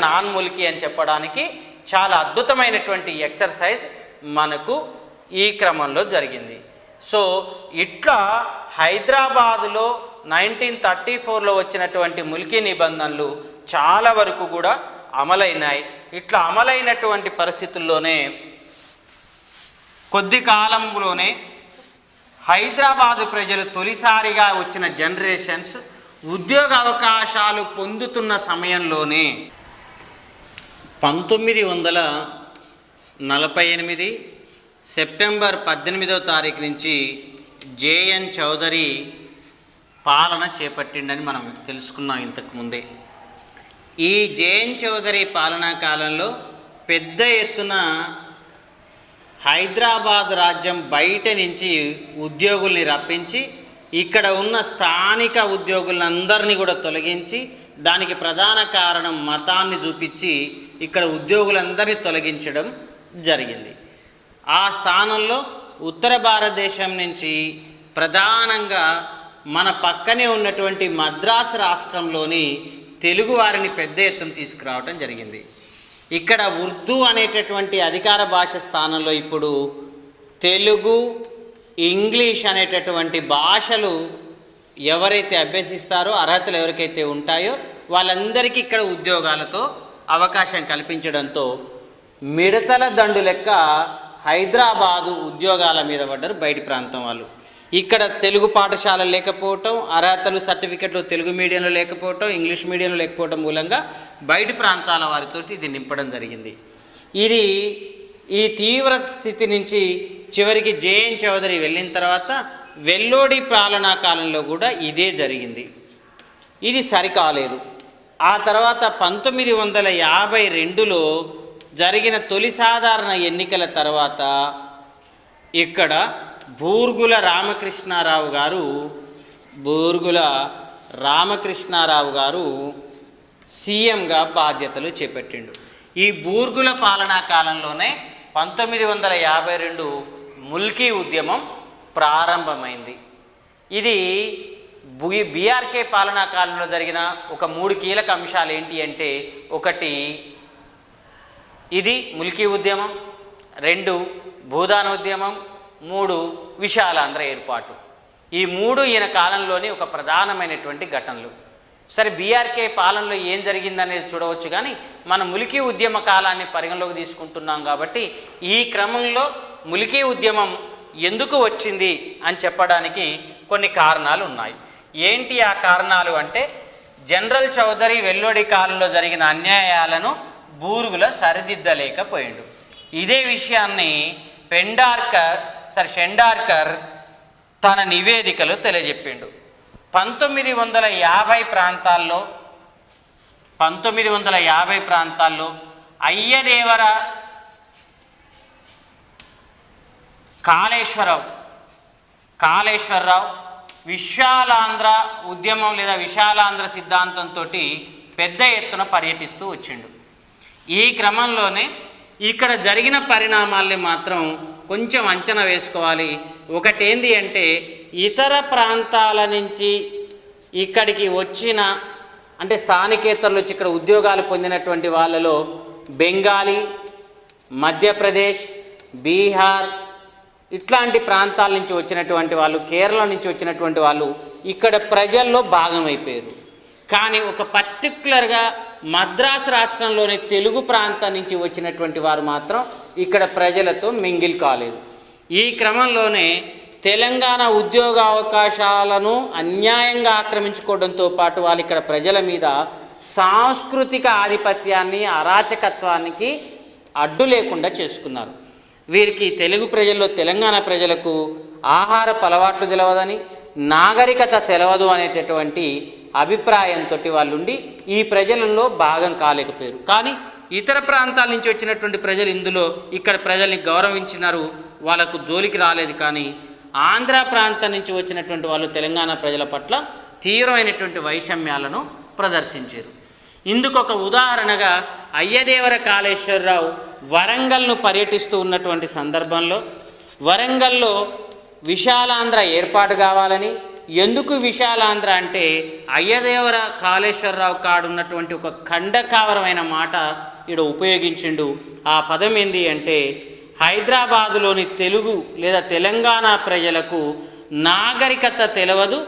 Non Mulki అని చెప్పడానికి చాలా అద్భుతమైనటువంటి ఎక్సర్సైజ్ మనకు ఈ క్రమంలో జరిగింది. సో ఇట్లా హైదరాబాదులో 1934లో వచ్చినటువంటి ముల్కీ నిబంధనలు చాలా వరకు కూడా అమలైనాయి. ఇట్లా అమలైనటువంటి పరిస్థితుల్లోనే కొద్ది కాలంలోనే హైదరాబాదు ప్రజలు తొలిసారిగా వచ్చిన జనరేషన్స్ ఉద్యోగ అవకాశాలు పొందుతున్న సమయంలోనే 1948 సెప్టెంబర్ 18వ తారీఖు నుంచి జేఎన్ చౌదరి పాలన చేపట్టిండని మనం తెలుసుకున్నాం ఇంతకుముందే. ఈ జేఎన్ చౌదరి పాలనా కాలంలో పెద్ద ఎత్తున హైదరాబాద్ రాజ్యం బయట నుంచి ఉద్యోగుల్ని రప్పించి ఇక్కడ ఉన్న స్థానిక ఉద్యోగులందరినీ కూడా తొలగించి, దానికి ప్రధాన కారణం మతాన్ని చూపించి ఇక్కడ ఉద్యోగులందరినీ తొలగించడం జరిగింది. ఆ స్థానంలో ఉత్తర భారతదేశం నుంచి ప్రధానంగా మన పక్కనే ఉన్నటువంటి మద్రాసు రాష్ట్రంలోని తెలుగు వారిని పెద్ద ఎత్తున తీసుకురావడం జరిగింది. ఇక్కడ ఉర్దూ అనేటటువంటి అధికార భాష స్థానంలో ఇప్పుడు తెలుగు, ఇంగ్లీష్ అనేటటువంటి భాషలు ఎవరైతే అభ్యసిస్తారో, అర్హతలు ఎవరికైతే ఉంటాయో వాళ్ళందరికీ ఇక్కడ ఉద్యోగాలతో అవకాశం కల్పించడంతో మిడతల దండు లెక్క హైదరాబాదు ఉద్యోగాల మీద పడ్డారు బయటి ప్రాంతం వాళ్ళు. ఇక్కడ తెలుగు పాఠశాలలు లేకపోవటం, అర్హతలు సర్టిఫికెట్లు తెలుగు మీడియంలో లేకపోవటం, ఇంగ్లీష్ మీడియంలో లేకపోవటం మూలంగా బయటి ప్రాంతాల వారితోటి ఇది నింపడం జరిగింది. ఈ తీవ్ర స్థితి నుంచి చివరికి జేఎన్ చౌదరి వెళ్ళిన తర్వాత వెల్లోడి పాలనా కాలంలో కూడా ఇదే జరిగింది. ఇది సరికాలేదు. ఆ తర్వాత 1952లో జరిగిన తొలి సాధారణ ఎన్నికల తర్వాత ఇక్కడ బూర్గుల రామకృష్ణారావు గారు సీఎంగా బాధ్యతలు చేపట్టిండు. ఈ బూర్గుల పాలనా కాలంలోనే 1952 ముల్కీ ఉద్యమం ప్రారంభమైంది. ఇది బీఆర్కే పాలనా కాలంలో జరిగిన ఒక 3 కీలక అంశాలు ఏంటి అంటే, ఒకటి ఇది ముల్కీ ఉద్యమం, 2 భూదాన ఉద్యమం, 3 విశాలాంధ్ర ఏర్పాటు. ఈ 3 ఈయన కాలంలోని ఒక ప్రధానమైనటువంటి ఘటనలు. సరే, బీఆర్కే పాలనలో ఏం జరిగిందనేది చూడవచ్చు, కానీ మనం ముల్కీ ఉద్యమ కాలాన్ని పరిగణలోకి తీసుకుంటున్నాం కాబట్టి ఈ క్రమంలో ముల్కీ ఉద్యమం ఎందుకు వచ్చింది అని చెప్పడానికి కొన్ని కారణాలు ఉన్నాయి. ఏంటి ఆ కారణాలు అంటే, జనరల్ చౌదరి వెల్లోడి కాలంలో జరిగిన అన్యాయాలను బూర్గుల సరిదిద్దలేకపోయిండు. ఇదే విషయాన్ని షెండార్కర్ తన నివేదికలో తెలియజెప్పిండు. 1950 ప్రాంతాల్లో అయ్యదేవర, కాళేశ్వరరావు విశాలాంధ్ర ఉద్యమం లేదా విశాలాంధ్ర సిద్ధాంతంతో పెద్ద ఎత్తున పర్యటిస్తూ వచ్చిండు. ఈ క్రమంలోనే ఇక్కడ జరిగిన పరిణామాల్ని మాత్రం కొంచెం అంచనా వేసుకోవాలి. ఒకటేంది అంటే, ఇతర ప్రాంతాల నుంచి ఇక్కడికి వచ్చిన, అంటే స్థానికేతరులు వచ్చి ఇక్కడ ఉద్యోగాలు పొందినటువంటి వాళ్ళలో బెంగాలీ, మధ్యప్రదేశ్, బీహార్ ఇట్లాంటి ప్రాంతాల నుంచి వచ్చినటువంటి వాళ్ళు, కేరళ నుంచి వచ్చినటువంటి వాళ్ళు ఇక్కడ ప్రజల్లో భాగమైపోయారు. కానీ ఒక పర్టిక్యులర్గా మద్రాసు రాష్ట్రంలోని తెలుగు ప్రాంతం నుంచి వచ్చినటువంటి వారు మాత్రం ఇక్కడ ప్రజలతో మింగిల్ కాలేదు. ఈ క్రమంలోనే తెలంగాణ ఉద్యోగ అవకాశాలను అన్యాయంగా ఆక్రమించుకోవడంతో పాటు వాళ్ళు ఇక్కడ ప్రజల మీద సాంస్కృతిక ఆధిపత్యాన్ని, అరాచకత్వానికి అడ్డు లేకుండా చేసుకున్నారు. వీరికి తెలుగు ప్రజల్లో, తెలంగాణ ప్రజలకు ఆహారపు అలవాట్లు తెలవదని, నాగరికత తెలవదు అనేటటువంటి అభిప్రాయంతో వాళ్ళు ఉండి ఈ ప్రజలలో భాగం కాలేకపోయారు. కానీ ఇతర ప్రాంతాల నుంచి వచ్చినటువంటి ప్రజలు ఇందులో ఇక్కడ ప్రజల్ని గౌరవించినారు, వాళ్ళకు జోలికి రాలేదు. కానీ ఆంధ్ర ప్రాంతం నుంచి వచ్చినటువంటి వాళ్ళు తెలంగాణ ప్రజల పట్ల తీవ్రమైనటువంటి వైషమ్యాలను ప్రదర్శించారు. ఇందుకు ఒక ఉదాహరణగా అయ్యదేవర కాళేశ్వరరావు వరంగల్ను పర్యటిస్తూ ఉన్నటువంటి సందర్భంలో వరంగల్లో విశాలాంధ్ర ఏర్పాటు కావాలని, ఎందుకు విశాలాంధ్ర అంటే అయ్యదేవర కాళేశ్వరరావు కాడున్నటువంటి ఒక ఖండకావరమైన మాట ఈడ ఉపయోగించిండు. ఆ పదం ఏంది అంటే హైదరాబాదులోని తెలుగు లేదా తెలంగాణ ప్రజలకు నాగరికత తెలవదు,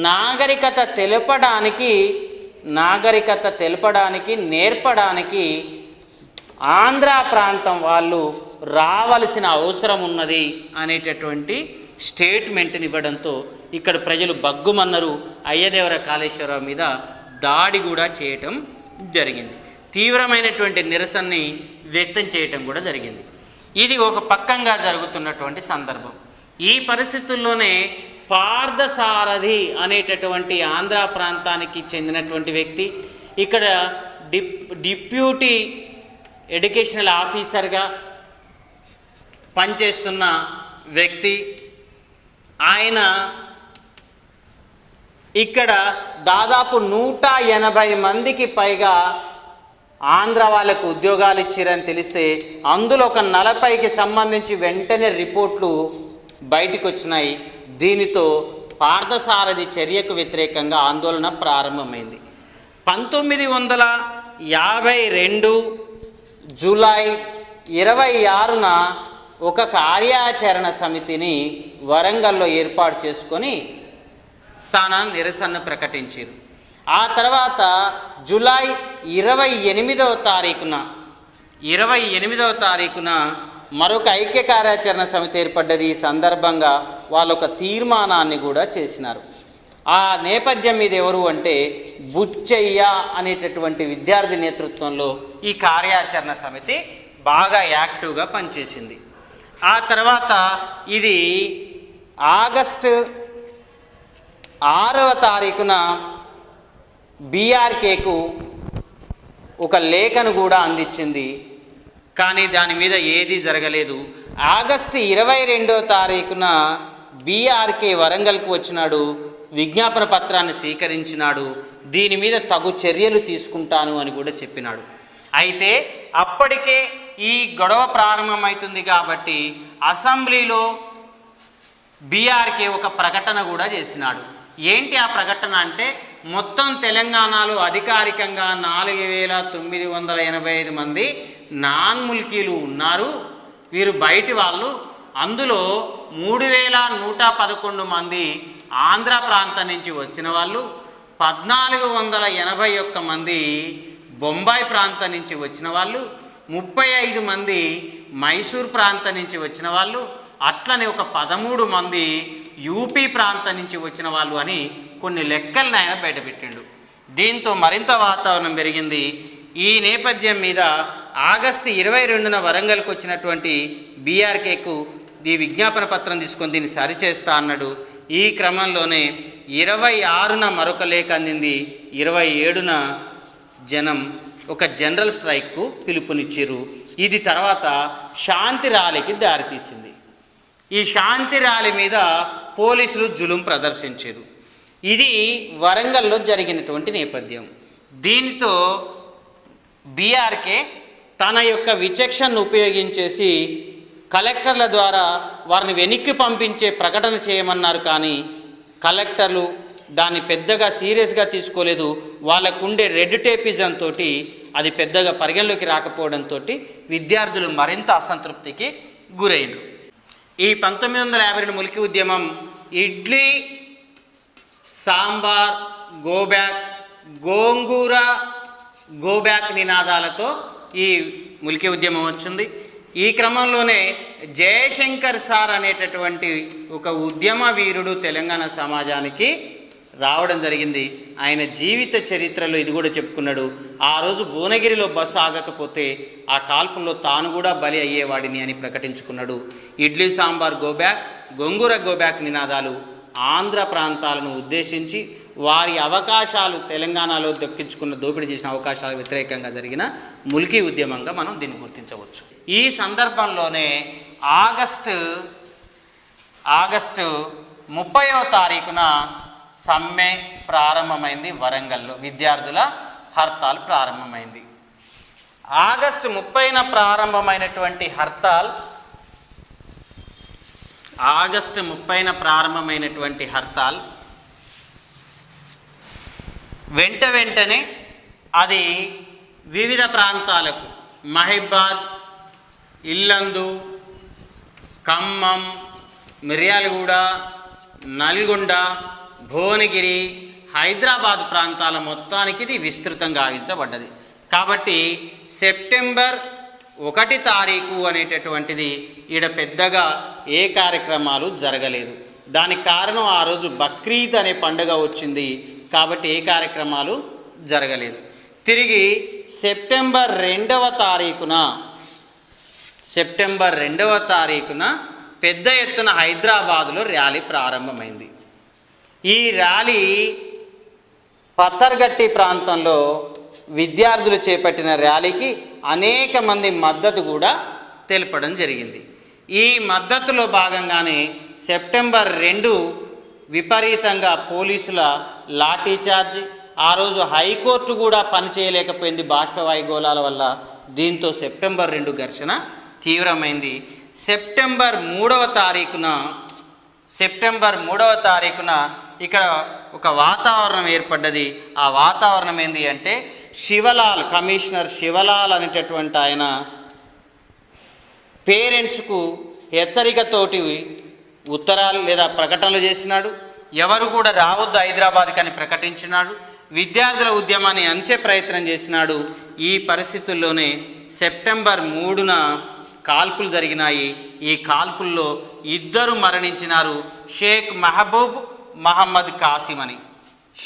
నాగరికత తెలపడానికి నేర్పడానికి ఆంధ్ర ప్రాంతం వాళ్ళు రావలసిన అవసరం ఉన్నది అనేటటువంటి స్టేట్మెంట్ని ఇవ్వడంతో ఇక్కడ ప్రజలు బగ్గుమన్నారు. అయ్యదేవర కాళేశ్వరరావు మీద దాడి కూడా చేయటం జరిగింది. తీవ్రమైనటువంటి నిరసనని వ్యక్తం చేయటం కూడా జరిగింది. ఇది ఒక పక్కంగా జరుగుతున్నటువంటి సందర్భం. ఈ పరిస్థితుల్లోనే పార్థసారథి అనేటటువంటి ఆంధ్ర ప్రాంతానికి చెందినటువంటి వ్యక్తి ఇక్కడ డిప్యూటీ ఎడ్యుకేషనల్ ఆఫీసర్గా పనిచేస్తున్న వ్యక్తి. ఆయన ఇక్కడ దాదాపు 180 మందికి పైగా ఆంధ్ర వాళ్ళకు ఉద్యోగాలు ఇచ్చారని తెలిస్తే అందులో ఒక 40కి సంబంధించి వెంటనే రిపోర్ట్లు బయటకు వచ్చినాయి. దీనితో పార్థసారథి చర్యకు వ్యతిరేకంగా ఆందోళన ప్రారంభమైంది. 1952 జూలై 26న ఒక కార్యాచరణ సమితిని వరంగల్లో ఏర్పాటు చేసుకొని తన నిరసనను ప్రకటించారు. ఆ తర్వాత జూలై 28వ తారీఖున మరొక ఐక్య కార్యాచరణ సమితి ఏర్పడ్డది. ఈ సందర్భంగా వాళ్ళు ఒక తీర్మానాన్ని కూడా చేసినారు. ఆ నేపథ్యం మీద ఎవరు అంటే బుచ్చయ్య అనేటటువంటి విద్యార్థి నేతృత్వంలో ఈ కార్యాచరణ సమితి బాగా యాక్టివ్గా పనిచేసింది. ఆ తర్వాత ఇది ఆగస్టు 6వ తారీఖున బీఆర్కేకు ఒక లేఖను కూడా అందించింది. కానీ దాని మీద ఏది జరగలేదు. ఆగస్టు 22వ తారీఖున బీఆర్కే వరంగల్కు వచ్చినాడు, విజ్ఞాపన పత్రాన్ని స్వీకరించినాడు, దీని మీద తగు చర్యలు తీసుకుంటాను అని కూడా చెప్పినాడు. అయితే అప్పటికే ఈ గొడవ ప్రారంభమవుతుంది కాబట్టి అసెంబ్లీలో బీఆర్కే ఒక ప్రకటన కూడా చేసినాడు. ఏంటి ఆ ప్రకటన అంటే మొత్తం తెలంగాణలో అధికారికంగా 4985 మంది నాన్ ముల్కీలు ఉన్నారు, వీరు బయటి వాళ్ళు. అందులో 3111 మంది ఆంధ్ర ప్రాంతం నుంచి వచ్చిన వాళ్ళు, 1481 మంది బొంబాయి ప్రాంతం నుంచి వచ్చిన వాళ్ళు, 35 మంది మైసూర్ ప్రాంతం నుంచి వచ్చిన వాళ్ళు, అట్లనే ఒక 13 మంది యూపీ ప్రాంతం నుంచి వచ్చిన వాళ్ళు అని కొన్ని లెక్కలను ఆయన బయటపెట్టిండు. దీంతో మరింత వాతావరణం పెరిగింది. ఈ నేపథ్యం మీద ఆగస్టు 22న వరంగల్కి వచ్చినటువంటి బీఆర్కేకు ఈ విజ్ఞాపన పత్రం తీసుకొని దీన్ని సరిచేస్తా అన్నాడు. ఈ క్రమంలోనే 26న మరొక లేఖ అందింది. 27న జనం ఒక జనరల్ స్ట్రైక్కు పిలుపునిచ్చారు. ఇది తర్వాత శాంతి ర్యాలీకి దారితీసింది. ఈ శాంతి ర్యాలీ మీద పోలీసులు జులుం ప్రదర్శించారు. ఇది వరంగల్లో జరిగినటువంటి నేపథ్యం. దీనితో బీఆర్కే తన యొక్క విచక్షణను ఉపయోగించేసి కలెక్టర్ల ద్వారా వారిని వెనక్కి పంపించే ప్రకటన చేయమన్నారు. కానీ కలెక్టర్లు దాన్ని పెద్దగా సీరియస్గా తీసుకోలేదు. వాళ్ళకుండే రెడ్ టేపిజంతో అది పెద్దగా పరిగణలోకి రాకపోవడంతో విద్యార్థులు మరింత అసంతృప్తికి గురైండ్రు. ఈ 1952 ములికి ఉద్యమం ఇడ్లీ సాంబార్ గోబ్యాక్, గోంగూర గోబ్యాక్ నినాదాలతో ఈ ములికి ఉద్యమం వచ్చింది. ఈ క్రమంలోనే జయశంకర్ సార్ అనేటటువంటి ఒక ఉద్యమ వీరుడు తెలంగాణ సమాజానికి రావడం జరిగింది. ఆయన జీవిత చరిత్రలో ఇది కూడా చెప్పుకున్నాడు. ఆ రోజు భువనగిరిలో బస్సు ఆగకపోతే ఆ కాల్పుల్లో తాను కూడా బలి అయ్యేవాడిని అని ప్రకటించుకున్నాడు. ఇడ్లీ సాంబార్ గోబ్యాక్, గోంగూర గోబ్యాక్ నినాదాలు ఆంధ్ర ప్రాంతాలను ఉద్దేశించి వారి అవకాశాలు తెలంగాణలో దక్కించుకున్న దోపిడీ చేసిన అవకాశాలకు వ్యతిరేకంగా జరిగిన ములికి ఉద్యమంగా మనం దీన్ని గుర్తించవచ్చు. ఈ సందర్భంలోనే ఆగస్టు 30వ తారీఖున సమ్మె ప్రారంభమైంది. వరంగల్లో విద్యార్థుల హర్తాల్ ప్రారంభమైంది. ఆగస్టు 30న ప్రారంభమైనటువంటి హర్తాల్ వెంటనే అది వివిధ ప్రాంతాలకు మహిబాద్, ఇల్లందు, ఖమ్మం, మిర్యాలగూడ, నల్గొండ, భువనగిరి, హైదరాబాద్ ప్రాంతాల మొత్తానికి ఇది విస్తృతంగా గావించబడ్డది. కాబట్టి సెప్టెంబర్ 1 తారీఖు అనేటటువంటిది ఈడ పెద్దగా ఏ కార్యక్రమాలు జరగలేదు. దానికి కారణం ఆ రోజు బక్రీద్ అనే పండుగ వచ్చింది కాబట్టి ఏ కార్యక్రమాలు జరగలేదు. తిరిగి సెప్టెంబర్ 2వ తారీఖున పెద్ద ఎత్తున హైదరాబాదులో ర్యాలీ ప్రారంభమైంది. ఈ ర్యాలీ పత్తర్గట్టి ప్రాంతంలో విద్యార్థులు చేపట్టిన ర్యాలీకి అనేక మంది మద్దతు కూడా తెలపడం జరిగింది. ఈ మద్దతులో భాగంగానే సెప్టెంబర్ 2 విపరీతంగా పోలీసుల లాఠీచార్జ్, ఆ రోజు హైకోర్టు కూడా పనిచేయలేకపోయింది బాష్పవాయుగోళాల వల్ల. దీంతో సెప్టెంబర్ 2 ఘర్షణ తీవ్రమైంది. సెప్టెంబర్ 3వ తారీఖున ఇక్కడ ఒక వాతావరణం ఏర్పడ్డది. ఆ వాతావరణం ఏంది అంటే కమిషనర్ శివలాల్ అనేటటువంటి ఆయన పేరెంట్స్కు హెచ్చరికతోటి ఉత్తరాలు లేదా ప్రకటనలు చేసినాడు. ఎవరు కూడా రావద్దు హైదరాబాద్కి అని ప్రకటించినాడు. విద్యార్థుల ఉద్యమాన్ని అంచే ప్రయత్నం చేసినాడు. ఈ పరిస్థితుల్లోనే సెప్టెంబర్ 3న కాల్పులు జరిగినాయి. ఈ కాల్పుల్లో 2 మరణించినారు. షేక్ మహబూబ్ మహమ్మద్ కాసిం అని.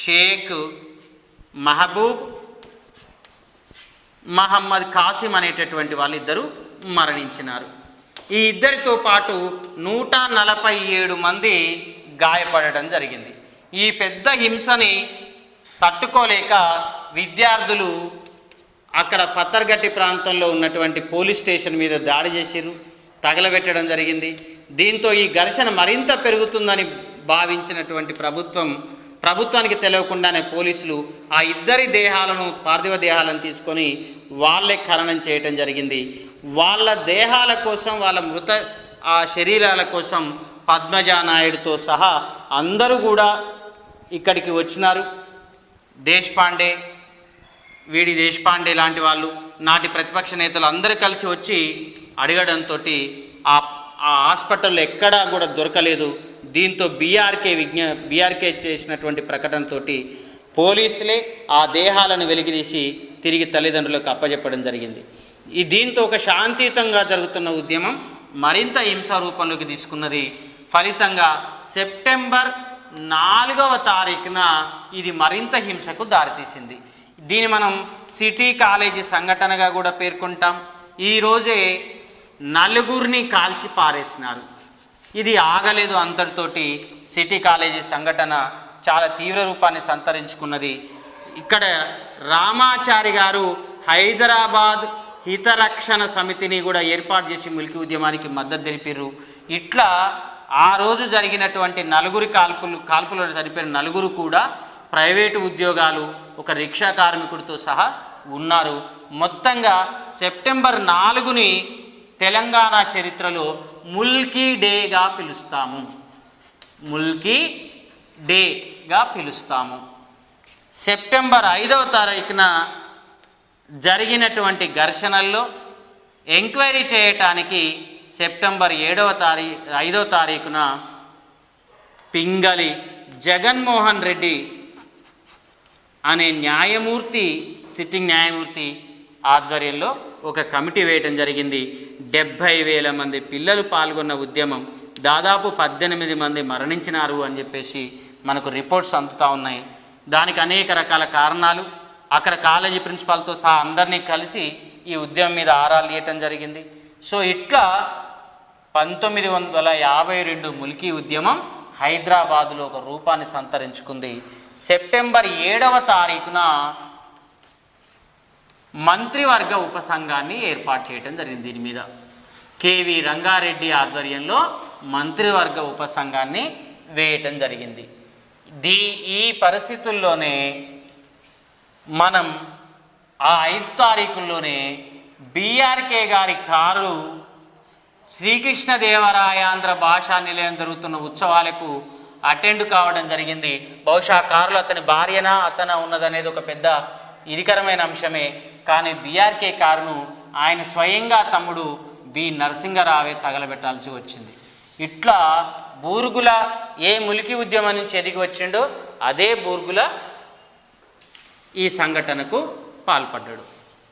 షేక్ మహబూబ్ మహమ్మద్ కాసిం అనేటటువంటి వాళ్ళిద్దరూ మరణించినారు. ఈ ఇద్దరితో పాటు 147 మంది గాయపడడం జరిగింది. ఈ పెద్ద హింసని తట్టుకోలేక విద్యార్థులు అక్కడ ఫత్తర్గట్టి ప్రాంతంలో ఉన్నటువంటి పోలీస్ స్టేషన్ మీద దాడి చేసిరు, తగలబెట్టడం జరిగింది. దీంతో ఈ ఘర్షణ మరింత పెరుగుతుందని భావించినటువంటి ప్రభుత్వానికి తెలియకుండానే పోలీసులు ఆ ఇద్దరి పార్థివ దేహాలను తీసుకొని వాళ్ళే ఖననం చేయటం జరిగింది. వాళ్ళ దేహాల కోసం, వాళ్ళ ఆ శరీరాల కోసం పద్మజానాయుడుతో సహా అందరూ కూడా ఇక్కడికి వచ్చినారు. దేశపాండే లాంటి వాళ్ళు, నాటి ప్రతిపక్ష నేతలు అందరూ కలిసి వచ్చి అడగడంతో ఆ హాస్పిటల్లో ఎక్కడా కూడా దొరకలేదు. దీంతో బీఆర్కే చేసినటువంటి ప్రకటనతో పోలీసులే ఆ దేహాలను వెలికితీసి తిరిగి తల్లిదండ్రులకు అప్పచెప్పడం జరిగింది. దీంతో ఒక శాంతియుతంగా జరుగుతున్న ఉద్యమం మరింత హింసా రూపంలోకి తీసుకున్నది. ఫలితంగా సెప్టెంబర్ 4వ తారీఖున ఇది మరింత హింసకు దారితీసింది. దీన్ని మనం సిటీ కాలేజీ సంఘటనగా కూడా పేర్కొంటాం. ఈరోజే 4 కాల్చి పారేసినారు. ఇది ఆగలేదు. అంతటితోటి సిటీ కాలేజీ సంఘటన చాలా తీవ్ర రూపాన్ని సంతరించుకున్నది. ఇక్కడ రామాచారి గారు హైదరాబాద్ హితరక్షణ సమితిని కూడా ఏర్పాటు చేసి ముల్కీ ఉద్యమానికి మద్దతు తెలిపారు. ఇట్లా ఆ రోజు జరిగినటువంటి 4 కాల్పులలో చనిపోయిన 4 కూడా ప్రైవేటు ఉద్యోగాలు, ఒక రిక్షా కార్మికుడితో సహా ఉన్నారు. మొత్తంగా సెప్టెంబర్ 4ని తెలంగాణ చరిత్రలో ముల్కీ డేగా పిలుస్తాము. సెప్టెంబర్ 5వ తారీఖున జరిగినటువంటి ఘర్షణల్లో ఎంక్వైరీ చేయటానికి సెప్టెంబర్ 5వ తారీఖున పింగళి జగన్మోహన్ రెడ్డి అనే సిట్టింగ్ న్యాయమూర్తి ఆధ్వర్యంలో ఒక కమిటీ వేయటం జరిగింది. 70,000 మంది పిల్లలు పాల్గొన్న ఉద్యమం, దాదాపు 18 మంది మరణించినారు అని చెప్పేసి మనకు రిపోర్ట్స్ అందుతూ ఉన్నాయి. దానికి అనేక రకాల కారణాలు, అక్కడ కాలేజీ ప్రిన్సిపాల్తో సహా అందరినీ కలిసి ఈ ఉద్యమం మీద ఆరాలు తీయటం జరిగింది. సో ఇట్లా 1952 ముల్కీ ఉద్యమం హైదరాబాదులో ఒక రూపాన్ని సంతరించుకుంది. సెప్టెంబర్ 7వ తారీఖున మంత్రివర్గ ఉపసంఘాన్ని ఏర్పాటు చేయడం జరిగింది. దీని మీద కేవి రంగారెడ్డి ఆధ్వర్యంలో మంత్రివర్గ ఉపసంఘాన్ని వేయటం జరిగింది. ఈ పరిస్థితుల్లోనే మనం ఆ 5 తారీఖుల్లోనే బీఆర్కే గారి కారు శ్రీకృష్ణదేవరాయాంధ్ర భాషా నిలయం జరుగుతున్న ఉత్సవాలకు అటెండ్ కావడం జరిగింది. బహుశా ఆ కారులో అతని భార్యనా అతన ఉన్నదనేది ఒక పెద్ద ఇదికరమైన అంశమే. కానీ బీఆర్కే కారును ఆయన స్వయంగా తమ్ముడు బి నరసింగరావే తగలబెట్టాల్సి వచ్చింది. ఇట్లా బూర్గుల ఏ ములికి ఉద్యమం నుంచి ఎదిగి వచ్చిండో అదే బూర్గుల ఈ సంఘటనకు పాల్పడ్డాడు.